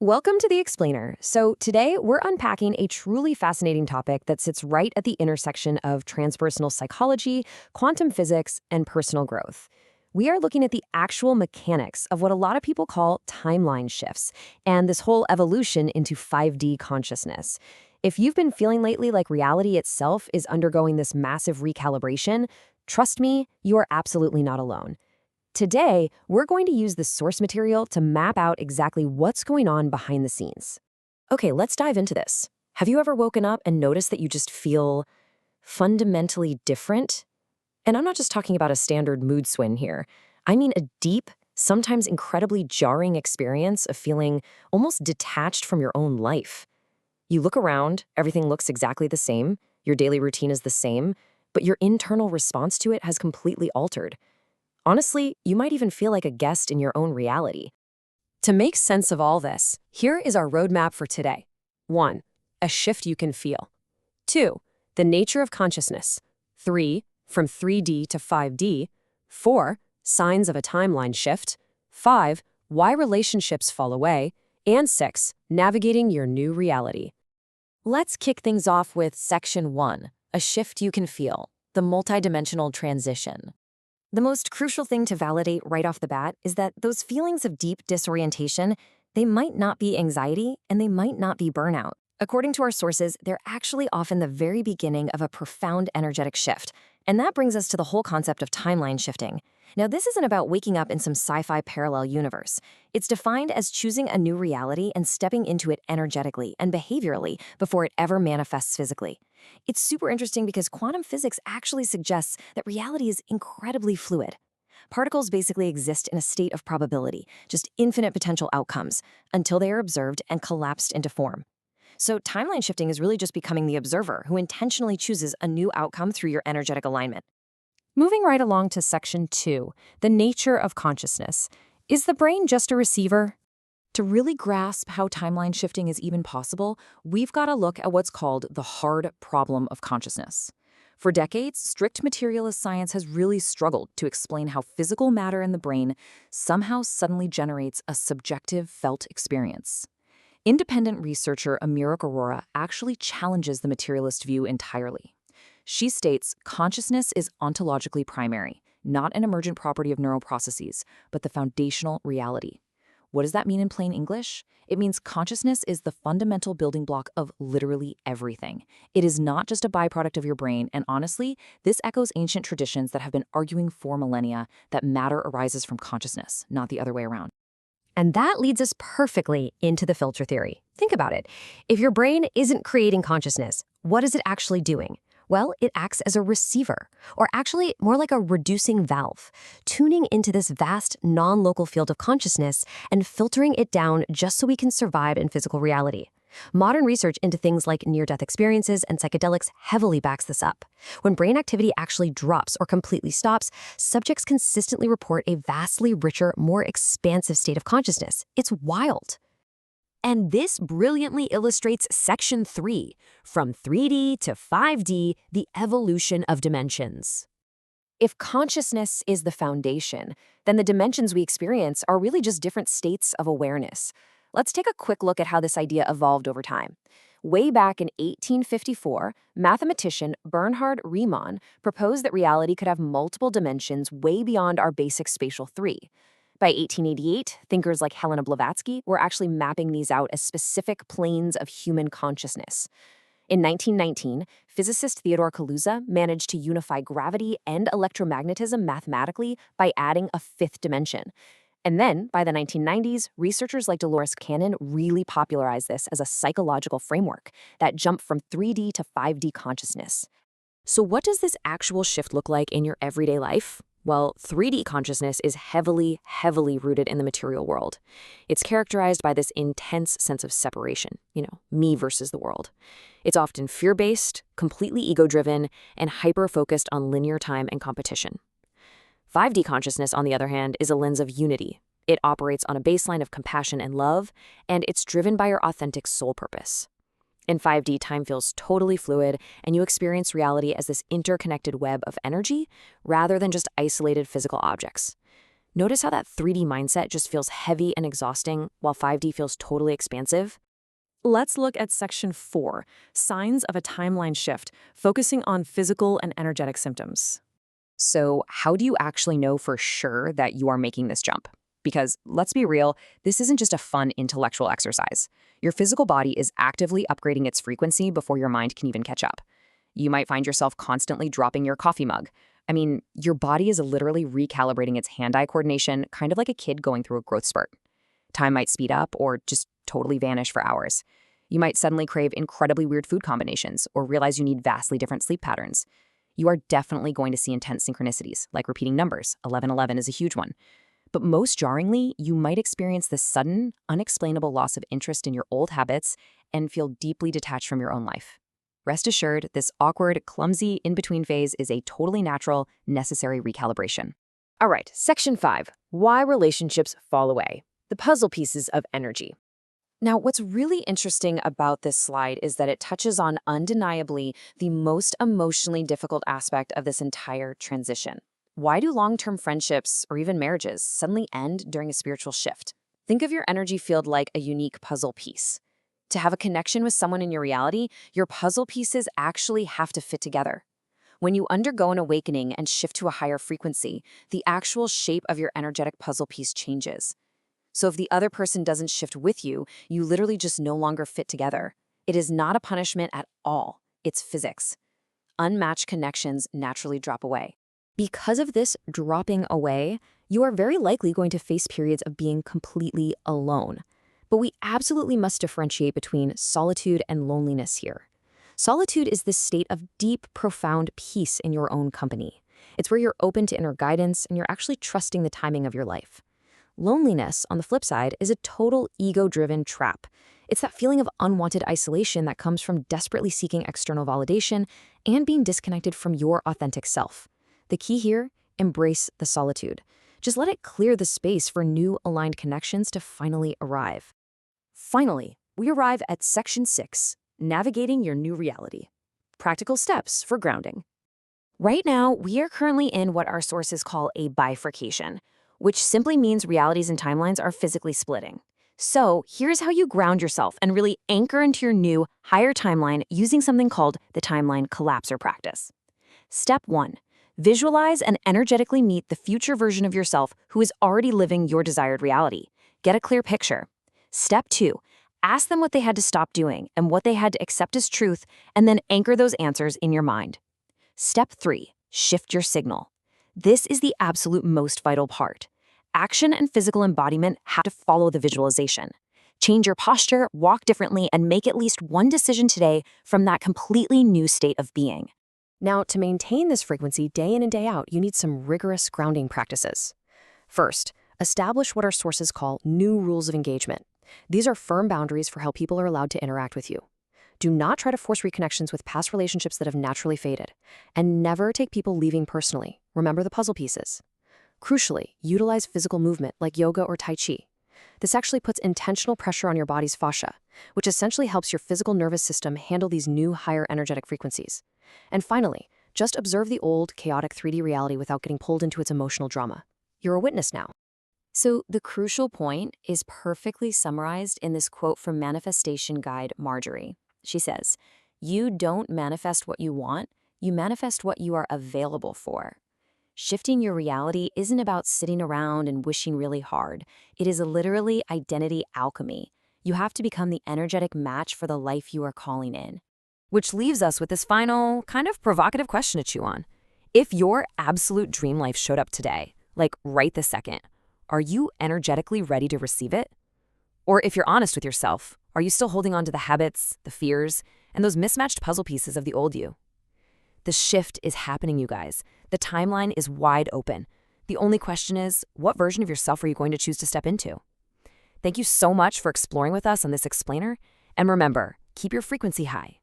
Welcome to The Explainer. So, today we're unpacking a truly fascinating topic that sits right at the intersection of transpersonal psychology, quantum physics, and personal growth. We are looking at the actual mechanics of what a lot of people call timeline shifts and this whole evolution into 5D consciousness. If you've been feeling lately like reality itself is undergoing this massive recalibration, trust me, you are absolutely not alone. Today, we're going to use the source material to map out exactly what's going on behind the scenes. Okay, let's dive into this. Have you ever woken up and noticed that you just feel fundamentally different? And I'm not just talking about a standard mood swing here. I mean a deep, sometimes incredibly jarring experience of feeling almost detached from your own life. You look around, everything looks exactly the same, your daily routine is the same, but your internal response to it has completely altered. Honestly, you might even feel like a guest in your own reality. To make sense of all this, here is our roadmap for today. 1. A shift you can feel. 2. The nature of consciousness. 3. From 3D to 5D. 4. Signs of a timeline shift. 5. Why relationships fall away. And 6. Navigating your new reality. Let's kick things off with Section 1, a shift you can feel, the multidimensional transition. The most crucial thing to validate right off the bat is that those feelings of deep disorientation, they might not be anxiety and they might not be burnout. According to our sources, they're actually often the very beginning of a profound energetic shift. And that brings us to the whole concept of timeline shifting. Now, this isn't about waking up in some sci-fi parallel universe. It's defined as choosing a new reality and stepping into it energetically and behaviorally before it ever manifests physically. It's super interesting because quantum physics actually suggests that reality is incredibly fluid. Particles basically exist in a state of probability, just infinite potential outcomes, until they are observed and collapsed into form. So timeline shifting is really just becoming the observer who intentionally chooses a new outcome through your energetic alignment. Moving right along to Section 2, the nature of consciousness. Is the brain just a receiver? To really grasp how timeline shifting is even possible, we've got to look at what's called the hard problem of consciousness. For decades, strict materialist science has really struggled to explain how physical matter in the brain somehow suddenly generates a subjective felt experience. Independent researcher Amira Arora actually challenges the materialist view entirely. She states consciousness is ontologically primary, not an emergent property of neural processes, but the foundational reality. What does that mean in plain English? It means consciousness is the fundamental building block of literally everything. It is not just a byproduct of your brain, and honestly, this echoes ancient traditions that have been arguing for millennia that matter arises from consciousness, not the other way around. And that leads us perfectly into the filter theory. Think about it. If your brain isn't creating consciousness, what is it actually doing? Well, it acts as a receiver, or actually more like a reducing valve, tuning into this vast non-local field of consciousness and filtering it down just so we can survive in physical reality. Modern research into things like near-death experiences and psychedelics heavily backs this up. When brain activity actually drops or completely stops, subjects consistently report a vastly richer, more expansive state of consciousness. It's wild. And this brilliantly illustrates Section 3, from 3D to 5D, the evolution of dimensions. If consciousness is the foundation, then the dimensions we experience are really just different states of awareness. Let's take a quick look at how this idea evolved over time. Way back in 1854, mathematician Bernhard Riemann proposed that reality could have multiple dimensions way beyond our basic spatial three. By 1888, thinkers like Helena Blavatsky were actually mapping these out as specific planes of human consciousness. In 1919, physicist Theodore Kaluza managed to unify gravity and electromagnetism mathematically by adding a fifth dimension. And then, by the 1990s, researchers like Dolores Cannon really popularized this as a psychological framework, that jump from 3D to 5D consciousness. So what does this actual shift look like in your everyday life? Well, 3D consciousness is heavily rooted in the material world. It's characterized by this intense sense of separation, me versus the world. It's often fear-based, completely ego-driven, and hyper-focused on linear time and competition. 5D consciousness, on the other hand, is a lens of unity. It operates on a baseline of compassion and love, and it's driven by your authentic soul purpose. In 5D, time feels totally fluid, and you experience reality as this interconnected web of energy rather than just isolated physical objects. Notice how that 3D mindset just feels heavy and exhausting, while 5D feels totally expansive? Let's look at section 4, signs of a timeline shift, focusing on physical and energetic symptoms. So, how do you actually know for sure that you are making this jump? Because let's be real, this isn't just a fun intellectual exercise. Your physical body is actively upgrading its frequency before your mind can even catch up. You might find yourself constantly dropping your coffee mug. I mean, your body is literally recalibrating its hand-eye coordination, kind of like a kid going through a growth spurt. Time might speed up or just totally vanish for hours. You might suddenly crave incredibly weird food combinations or realize you need vastly different sleep patterns. You are definitely going to see intense synchronicities, like repeating numbers. 1111 is a huge one. But most jarringly, you might experience this sudden, unexplainable loss of interest in your old habits and feel deeply detached from your own life. Rest assured, this awkward, clumsy in-between phase is a totally natural, necessary recalibration. All right, section 5, why relationships fall away. The puzzle pieces of energy. Now, what's really interesting about this slide is that it touches on undeniably the most emotionally difficult aspect of this entire transition. Why do long-term friendships or even marriages suddenly end during a spiritual shift? Think of your energy field like a unique puzzle piece. To have a connection with someone in your reality, your puzzle pieces actually have to fit together. When you undergo an awakening and shift to a higher frequency, the actual shape of your energetic puzzle piece changes. So if the other person doesn't shift with you, you literally just no longer fit together. It is not a punishment at all. It's physics. Unmatched connections naturally drop away. Because of this dropping away, you are very likely going to face periods of being completely alone. But we absolutely must differentiate between solitude and loneliness here. Solitude is this state of deep, profound peace in your own company. It's where you're open to inner guidance and you're actually trusting the timing of your life. Loneliness, on the flip side, is a total ego-driven trap. It's that feeling of unwanted isolation that comes from desperately seeking external validation and being disconnected from your authentic self. The key here, embrace the solitude. Just let it clear the space for new aligned connections to finally arrive. Finally, we arrive at section 6, navigating your new reality. Practical steps for grounding. Right now, we are currently in what our sources call a bifurcation, which simply means realities and timelines are physically splitting. So here's how you ground yourself and really anchor into your new, higher timeline using something called the timeline collapser practice. Step 1. Visualize and energetically meet the future version of yourself who is already living your desired reality. Get a clear picture. Step 2. Ask them what they had to stop doing and what they had to accept as truth, and then anchor those answers in your mind. Step 3. Shift your signal. This is the absolute most vital part. Action and physical embodiment have to follow the visualization. Change your posture, walk differently, and make at least one decision today from that completely new state of being. Now, to maintain this frequency day in and day out, you need some rigorous grounding practices. First, establish what our sources call new rules of engagement. These are firm boundaries for how people are allowed to interact with you. Do not try to force reconnections with past relationships that have naturally faded. And never take people leaving personally. Remember the puzzle pieces. Crucially, utilize physical movement like yoga or tai chi. This actually puts intentional pressure on your body's fascia, which essentially helps your physical nervous system handle these new, higher energetic frequencies. And finally, just observe the old, chaotic 3D reality without getting pulled into its emotional drama. You're a witness now. So the crucial point is perfectly summarized in this quote from manifestation guide Marjorie. She says, "You don't manifest what you want, you manifest what you are available for." Shifting your reality isn't about sitting around and wishing really hard. It is literally identity alchemy. You have to become the energetic match for the life you are calling in. Which leaves us with this final, kind of provocative question to chew on. If your absolute dream life showed up today, like right this second, are you energetically ready to receive it? Or if you're honest with yourself, are you still holding on to the habits, the fears, and those mismatched puzzle pieces of the old you? The shift is happening, you guys. The timeline is wide open. The only question is, what version of yourself are you going to choose to step into? Thank you so much for exploring with us on this explainer. And remember, keep your frequency high.